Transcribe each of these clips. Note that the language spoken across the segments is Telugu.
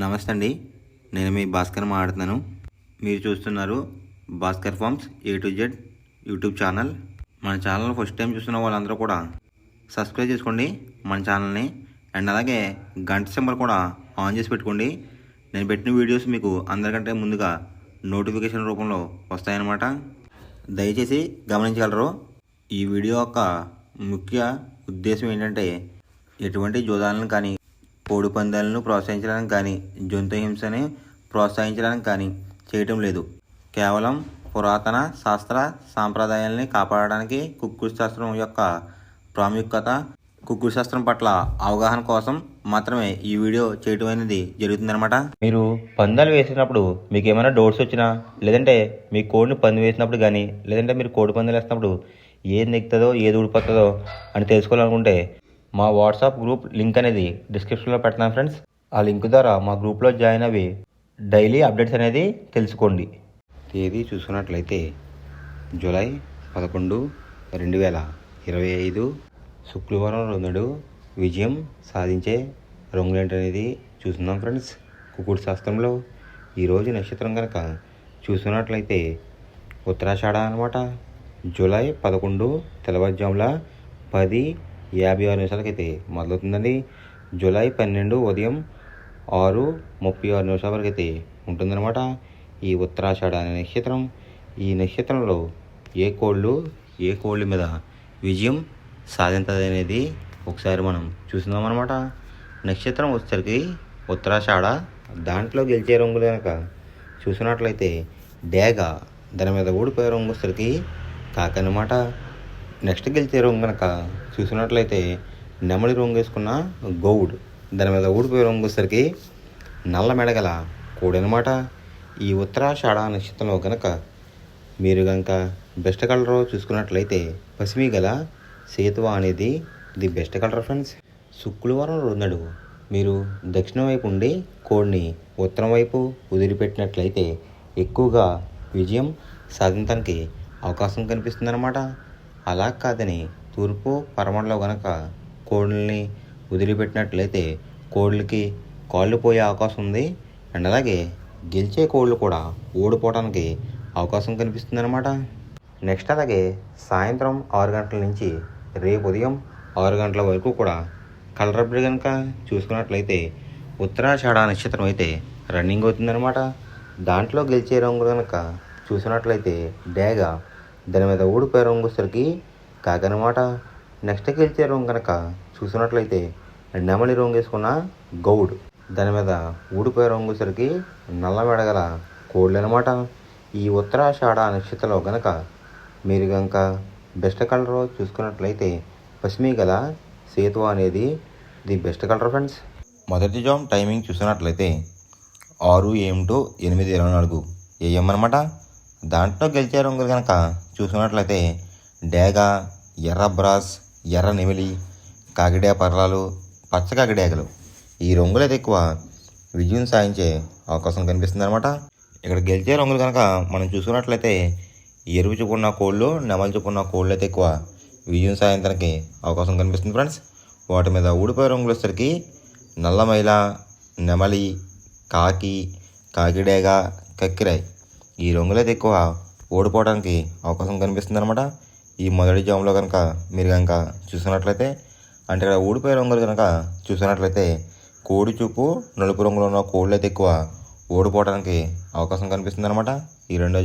నమస్తే అండి. నేను మీ భాస్కర్ మాట్లాడుతున్నాను. మీరు చూస్తున్నారు Bhaskar farms A to Z YouTube channel. మన ఛానల్ ఫస్ట్ టైం చూస్తున్న వాళ్ళందరూ కూడా సబ్స్క్రైబ్ చేసుకోండి మన ఛానల్ని. అండ్ అలాగే గంట సింబల్ కూడా ఆన్ చేసి పెట్టుకోండి. నేను పెట్టిన వీడియోస్ మీకు అందరికంటే ముందుగా నోటిఫికేషన్ రూపంలో వస్తాయన్నమాట. దయచేసి గమనించగలరు. ఈ వీడియో యొక్క ముఖ్య ఉద్దేశం ఏంటంటే ఎటువంటి జోదాలను కానీ కోడి పందాలను ప్రోత్సహించడానికి కానీ జంతు హింసని ప్రోత్సహించడానికి కానీ చేయటం లేదు. కేవలం పురాతన శాస్త్ర సాంప్రదాయాల్ని కాపాడడానికి కుక్కుడు శాస్త్రం యొక్క ప్రాముఖ్యత, కుక్కుడు శాస్త్రం పట్ల అవగాహన కోసం మాత్రమే ఈ వీడియో చేయటం అనేది జరుగుతుందన్నమాట. మీరు పందాలు వేసినప్పుడు మీకు ఏమైనా డౌట్స్ వచ్చినా, లేదంటే మీ కోడిని పంది వేసినప్పుడు కానీ, లేదంటే మీరు కోడి పందాలు వేసినప్పుడు ఏది నెక్కుతుందో ఏది ఊడిపోతుందో అని తెలుసుకోవాలనుకుంటే మా వాట్సాప్ గ్రూప్ లింక్ అనేది డిస్క్రిప్షన్లో పెడతాను ఫ్రెండ్స్. ఆ లింక్ ద్వారా మా గ్రూప్లో జాయిన్ అవి డైలీ అప్డేట్స్ అనేది తెలుసుకోండి. తేదీ చూసుకున్నట్లయితే జూలై 11, 2025 శుక్రవారం రోజు విజయం సాధించే రంగులేంటి అనేది చూస్తున్నాం ఫ్రెండ్స్. కుక్కుడు శాస్త్రంలో ఈరోజు నక్షత్రం కనుక చూసుకున్నట్లయితే ఉత్తరాషాఢ అనమాట. జూలై 11 తెల్లవారుజాముల 10:56 మొదలవుతుందండి. జూలై 12 ఉదయం 6:36 వరకు అయితే ఉంటుందన్నమాట ఈ ఉత్తరాషాఢ అనే నక్షత్రం. ఈ నక్షత్రంలో ఏ కోళ్ళు మీద విజయం సాధించదు అనేది ఒకసారి మనం చూస్తున్నామన్నమాట. నక్షత్రం వచ్చేసరికి ఉత్తరాషాఢ. దాంట్లో గెలిచే రంగులు కనుక చూసినట్లయితే డేగ, దాని మీద ఊడిపోయే రంగు వచ్చేసరికి కాకనమాట. నెక్స్ట్ గెలిచే రంగు కనుక చూసినట్లయితే నెమలి రంగు వేసుకున్న గౌడ్, దాని మీద ఊడిపోయే రంగు వచ్చేసరికి నల్ల మెడగల కోడి అనమాట. ఈ ఉత్తరాషాఢ నక్షత్రంలో కనుక మీరు కనుక బెస్ట్ కలర్ చూసుకున్నట్లయితే పసిమి గల సేతువ అనేది ది బెస్ట్ కలర్ ఫ్రెండ్స్. శుక్రవారం రోజు మీరు దక్షిణం వైపు ఉండి కోడిని ఉత్తరం వైపు వదిలిపెట్టినట్లయితే ఎక్కువగా విజయం సాధించడానికి అవకాశం కనిపిస్తుందన్నమాట. అలా కాదని తూర్పు పరమడలో కనుక కోళ్ళని వదిలిపెట్టినట్లయితే కోళ్ళకి కాళ్ళు పోయే అవకాశం ఉంది. అండ్ అలాగే గెలిచే కోళ్ళు కూడా ఓడిపోవడానికి అవకాశం కనిపిస్తుంది అనమాట. నెక్స్ట్ అలాగే సాయంత్రం 6 గంటల నుంచి రేపు ఉదయం 6 గంటల వరకు కూడా కలర్ అప్డేట్ కనుక చూసుకున్నట్లయితే ఉత్తరాషాఢ నక్షత్రం అయితే రన్నింగ్ అవుతుందన్నమాట. దాంట్లో గెలిచే రంగు కనుక చూసినట్లయితే డేగ, దాని మీద ఊడిపోయే రంగు వచ్చేసరికి కాకనమాట. నెక్స్ట్ గెలిచే రంగు కనుక చూసినట్లయితే నెమలి రంగు వేసుకున్న గౌడ్, దాని మీద ఊడిపోయే రంగు వచ్చేసరికి నల్ల మెడగల కోళ్ళు అనమాట. ఈ ఉత్తరాషాఢ నక్షత్రంలో కనుక మీరు కనుక బెస్ట్ కలర్ చూసుకున్నట్లయితే పసిమి గల సేతువ అనేది ది బెస్ట్ కలర్ ఫ్రెండ్స్. మొదటి జామ్ టైమింగ్ చూసినట్లయితే 6 AM to 8:24 AM అనమాట. దాంట్లో గెలిచే రంగులు కనుక చూసుకున్నట్లయితే డేగ, ఎర్ర బ్రాస్, ఎర్ర నెమిలి, కాకిడే పర్లాలు, పచ్చ కాకిడేగలు, ఈ రంగులు అయితే ఎక్కువ విజయం సాధించే అవకాశం కనిపిస్తుంది అనమాట. ఇక్కడ గెలిచే రంగులు కనుక మనం చూసుకున్నట్లయితే ఎరుపు చూపున్న కోళ్ళు, నెమలి చూపున్న కోళ్ళు అయితే ఎక్కువ విజయం సాధించడానికి అవకాశం కనిపిస్తుంది ఫ్రెండ్స్. వాటి మీద ఊడిపోయే రంగులు వచ్చేసరికి నల్లమైల, నెమలి, కాకి, కాకిడేగ, కక్కిరాయ్, ఈ రంగులు అయితే ఎక్కువ ఓడిపోవడానికి అవకాశం కనిపిస్తుంది అనమాట. ఈ మొదటి జాములో కనుక మీరు కనుక చూసినట్లయితే, అంటే ఇక్కడ ఊడిపోయే రంగులు కనుక చూసినట్లయితే కోడి చూపు నలుపు రంగులో ఉన్న కోళ్ళు అయితే ఎక్కువ ఓడిపోవడానికి అవకాశం కనిపిస్తుంది అనమాట ఈ రెండో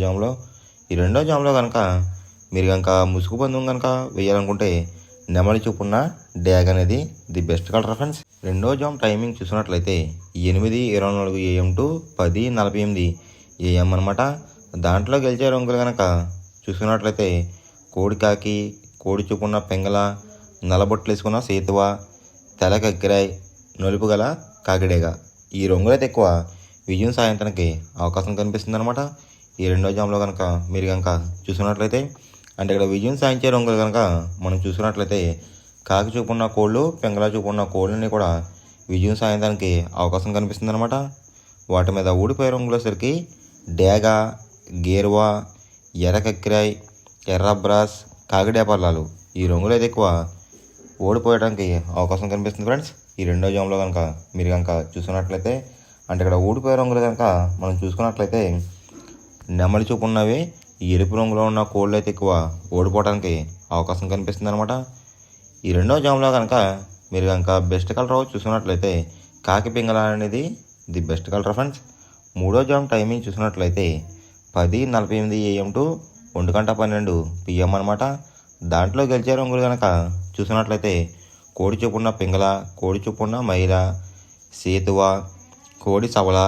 జాములో కనుక మీరు కనుక ముసుగు పందెం కనుక వేయాలనుకుంటే నెమలి చూపున్న డ్యాగ్ అనేది ది బెస్ట్ కలర్ ఫ్రెండ్స్. రెండో జామ్ టైమింగ్ చూసినట్లయితే 8:24 AM to 10:48 AM అనమాట. దాంట్లో గెలిచే రంగులు కనుక చూసుకున్నట్లయితే కోడి కాకి, కోడి చూపున్న పెంగల, నల్లబొట్లు వేసుకున్న సేతువ, తెల కక్కిరాయ్, నలుపు గల కాకిడేగ, ఈ రంగులు అయితే ఎక్కువ విజయం సాధించడానికి అవకాశం కనిపిస్తుంది అనమాట ఈ రెండో జామ్లో కనుక మీరు కనుక చూసుకున్నట్లయితే. అంటే ఇక్కడ విజయం సాధించే రంగులు కనుక మనం చూసుకున్నట్లయితే కాకి చూపున్న కోళ్ళు, పెంగల చూపున్న కోళ్ళని కూడా విజయం సాధించడానికి అవకాశం కనిపిస్తుంది అనమాట. వాటి మీద ఊడిపోయే రంగులు వచ్చేసరికి డేగ, గేర్వా, ఎర్ర కక్కిరాయ్, ఎర్ర బ్రాస్, కాకిడే పర్లాలు, ఈ రంగులు అయితే ఎక్కువ ఓడిపోయడానికి అవకాశం కనిపిస్తుంది ఫ్రెండ్స్ ఈ రెండో జామ్లో కనుక మీరు కనుక చూసుకున్నట్లయితే. అంటే ఇక్కడ ఊడిపోయే రంగులు కనుక మనం చూసుకున్నట్లయితే నెమలి చూపు ఉన్నవి ఎరుపు రంగులో ఉన్న కోళ్ళు అయితే ఎక్కువ ఓడిపోవడానికి అవకాశం కనిపిస్తుంది అనమాట. ఈ రెండో జామ్లో కనుక మీరు కనుక బెస్ట్ కలర్ చూసుకున్నట్లయితే కాకి పింగళ అనేది ది బెస్ట్ కలర్ ఫ్రెండ్స్. మూడో జామ్ టైమింగ్ చూసినట్లయితే 10:48 AM టు 1:12 PM అనమాట. దాంట్లో గెలిచే రంగులు కనుక చూసినట్లయితే కోడి చూపున్న పింగళ, కోడి చూపున్న మైల, సేతువ, కోడి సవల,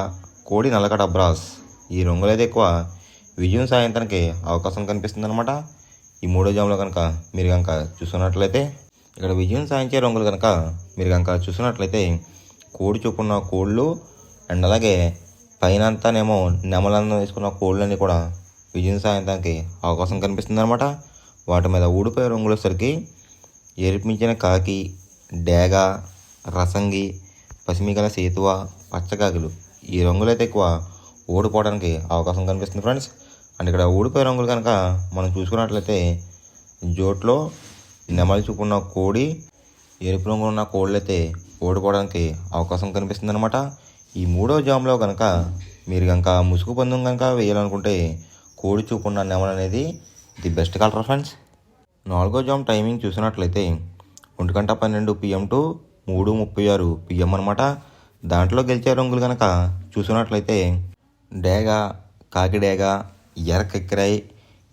కోడి నల్లకడ బ్రాస్ ఈ రంగులు అయితే ఎక్కువ విజయం సాధించడానికి అవకాశం కనిపిస్తుంది అనమాట. ఈ మూడో జామ్లో కనుక మీరు కనుక చూసుకున్నట్లయితే ఇక్కడ విజయం సాధించే రంగులు కనుక మీరు కనుక చూసినట్లయితే కోడి చూపున్న కోళ్ళు అండ్ అలాగే పైన అంతానేమో నెమలందం వేసుకున్న కోళ్ళన్నీ కూడా విజయం సాధించడానికి అవకాశం కనిపిస్తుంది అనమాట. వాటి మీద ఊడిపోయే రంగులు వచ్చేసరికి ఎరిపించిన కాకి, డేగ, రసంగి, పసిమిగల సేతువ, పచ్చకాకులు ఈ రంగులు అయితే ఎక్కువ ఓడిపోవడానికి అవకాశం కనిపిస్తుంది ఫ్రెండ్స్. అండ్ ఇక్కడ ఊడిపోయే రంగులు కనుక మనం చూసుకున్నట్లయితే జోట్లో నెమలి చూపున్న కోడి, ఎరుపు రంగులో ఉన్న కోళ్ళు అయితే ఓడిపోవడానికి అవకాశం కనిపిస్తుంది అనమాట. ఈ మూడో జామ్లో కనుక మీరు కనుక ముసుగు పందెం కనుక వేయాలనుకుంటే కోడి చూపున్న నెమలి అనేది ది బెస్ట్ కలర్ ఫ్రెండ్స్. నాలుగో జామ్ టైమింగ్ చూసినట్లయితే 1:12 PM టు 3:36 PM అనమాట. దాంట్లో గెలిచే రంగులు కనుక చూసినట్లయితే డేగ, కాకి డేగ, ఎర్ర కెక్కిరై,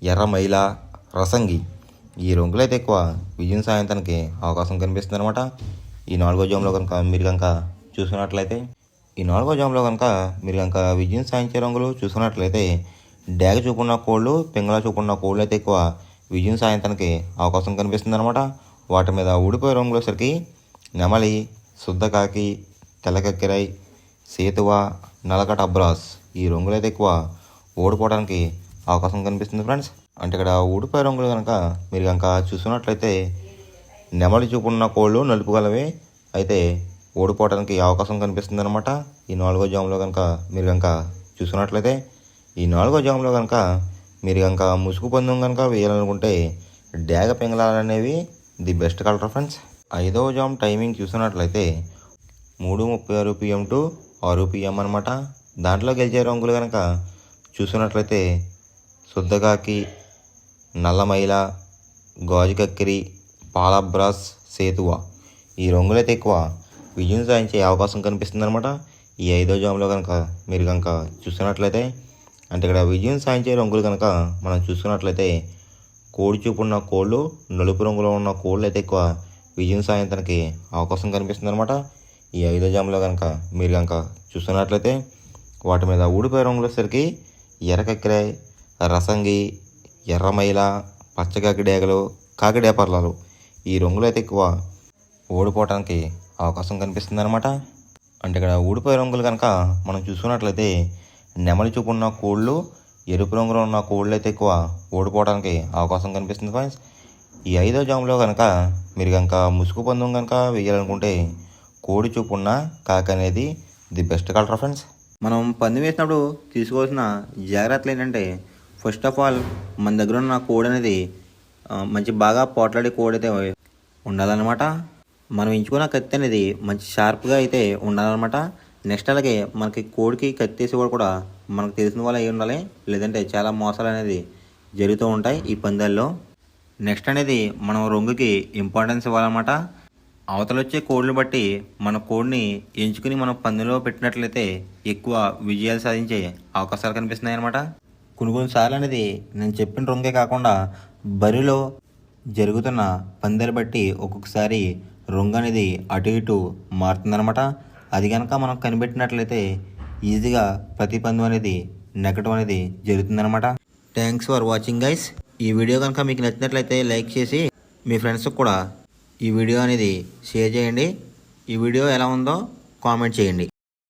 ఎర్ర మైల, రసంగి ఈ రంగులు అయితే ఎక్కువ విజయం సాధించడానికి అవకాశం కనిపిస్తుంది అనమాట. ఈ నాలుగో జామ్లో కనుక మీరు కనుక చూసుకున్నట్లయితే విజయం సాధించే రంగులు చూసుకున్నట్లయితే డేగ చూపున్న కోళ్ళు, పింగళ చూపున్న కోళ్ళు అయితే ఎక్కువ విజయం సాధించడానికి అవకాశం కనిపిస్తుంది అనమాట. వాటి మీద ఊడిపోయే రంగులు వచ్చేసరికి నెమలి, శుద్ధకాకి, తెల్లకక్కిరై, సేతువ, నలకట అబ్రాస్ ఈ రంగులు అయితే ఎక్కువ ఓడిపోవడానికి అవకాశం కనిపిస్తుంది ఫ్రెండ్స్. అంటే ఇక్కడ ఊడిపోయే రంగులు కనుక మీరు కనుక చూసుకున్నట్లయితే నెమలి చూపున్న కోళ్ళు నలుపు గలవి అయితే ఓడిపోవడానికి అవకాశం కనిపిస్తుంది అనమాట. ఈ నాలుగో జామ్లో కనుక మీరు కనుక చూసుకున్నట్లయితే మీరు కనుక ముసుగు పందెం కనుక వేయాలనుకుంటే డేగ పింగళాలు అనేవి ది బెస్ట్ కలర్ ఫ్రెండ్స్. ఐదవ జామ్ టైమింగ్ చూసినట్లయితే 3:36 PM టు 6 PM అనమాట. దాంట్లో గెలిచే రంగులు కనుక చూసినట్లయితే శుద్ధకాకి, నల్లమైల, గాజు కక్కిరి, పాలబ్రాస్, సేతువ ఈ రంగులైతే ఎక్కువ విజయం సాధించే అవకాశం కనిపిస్తుంది అనమాట. ఈ ఐదో జామ్లో కనుక మీరు కనుక చూసినట్లయితే అంటే ఇక్కడ విజయం సాధించే రంగులు కనుక మనం చూసుకున్నట్లయితే కోడి చూపున్న కోళ్ళు, నలుపు రంగులో ఉన్న కోళ్ళు అయితే ఎక్కువ విజయం సాధించడానికి అవకాశం కనిపిస్తుంది అనమాట. ఈ ఐదో జామ్లో కనుక మీరు కనుక చూస్తున్నట్లయితే వాటి మీద ఊడిపోయే రంగులు వచ్చేసరికి ఎర్రకక్కిరాయ్, రసంగి, ఎర్రమైల, పచ్చకాకి డేగలు, కాకిడేపర్లాలు ఈ రంగులు అయితే ఎక్కువ ఓడిపోవడానికి అవకాశం కనిపిస్తుంది అనమాట. అంటే ఇక్కడ ఊడిపోయే రంగులు కనుక మనం చూసుకున్నట్లయితే నెమలి చూపు ఉన్న కోళ్ళు, ఎరుపు రంగులో ఉన్న కోళ్ళు అయితే ఎక్కువ ఓడిపోవడానికి అవకాశం కనిపిస్తుంది ఫ్రెండ్స్. ఈ ఐదో జామ్లో కనుక మీరు కనుక ముసుగు పందెం కనుక వేయాలనుకుంటే కోడి చూపు ఉన్న కాకి అనేది ది బెస్ట్ కలర్ ఫ్రెండ్స్. మనం పందెం వేసినప్పుడు తీసుకోవాల్సిన జాగ్రత్తలు ఏంటంటే ఫస్ట్ ఆఫ్ ఆల్ మన దగ్గర ఉన్న కోడి అనేది మంచి బాగా పోట్లాడే కోడి అయితే ఉండాలన్నమాట. మనం ఎంచుకున్న కత్తి అనేది మంచి షార్ప్గా అయితే ఉండాలన్నమాట. నెక్స్ట్ అలాగే మనకి కోడికి కత్తి వేసేవాడు కూడా మనకు తెలిసిన వాళ్ళు అయి ఉండాలి, లేదంటే చాలా మోసాలు అనేది జరుగుతూ ఉంటాయి ఈ పందాల్లో. నెక్స్ట్ అనేది మనం రంగుకి ఇంపార్టెన్స్ ఇవ్వాలన్నమాట. అవతల వచ్చే కోడిని బట్టి మన కోడిని ఎంచుకుని మనం పందెంలో పెట్టినట్లయితే ఎక్కువ విజయాలు సాధించే అవకాశాలు కనిపిస్తున్నాయి అన్నమాట. కొన్నిసార్లు అనేది నేను చెప్పిన రంగే కాకుండా బరిలో జరుగుతున్న పందాలు బట్టి ఒక్కొక్కసారి రంగు అనేది అటు ఇటు మారుతుందన్నమాట. అది కనుక మనం కనిపెట్టినట్లయితే ఈజీగా ప్రతి పందెం అనేది నెగ్గడం అనేది జరుగుతుందన్నమాట. Thanks for watching guys. ఈ వీడియో కనుక మీకు నచ్చినట్లయితే లైక్ చేసి మీ ఫ్రెండ్స్కి కూడా ఈ వీడియో అనేది షేర్ చేయండి. ఈ వీడియో ఎలా ఉందో కామెంట్ చేయండి.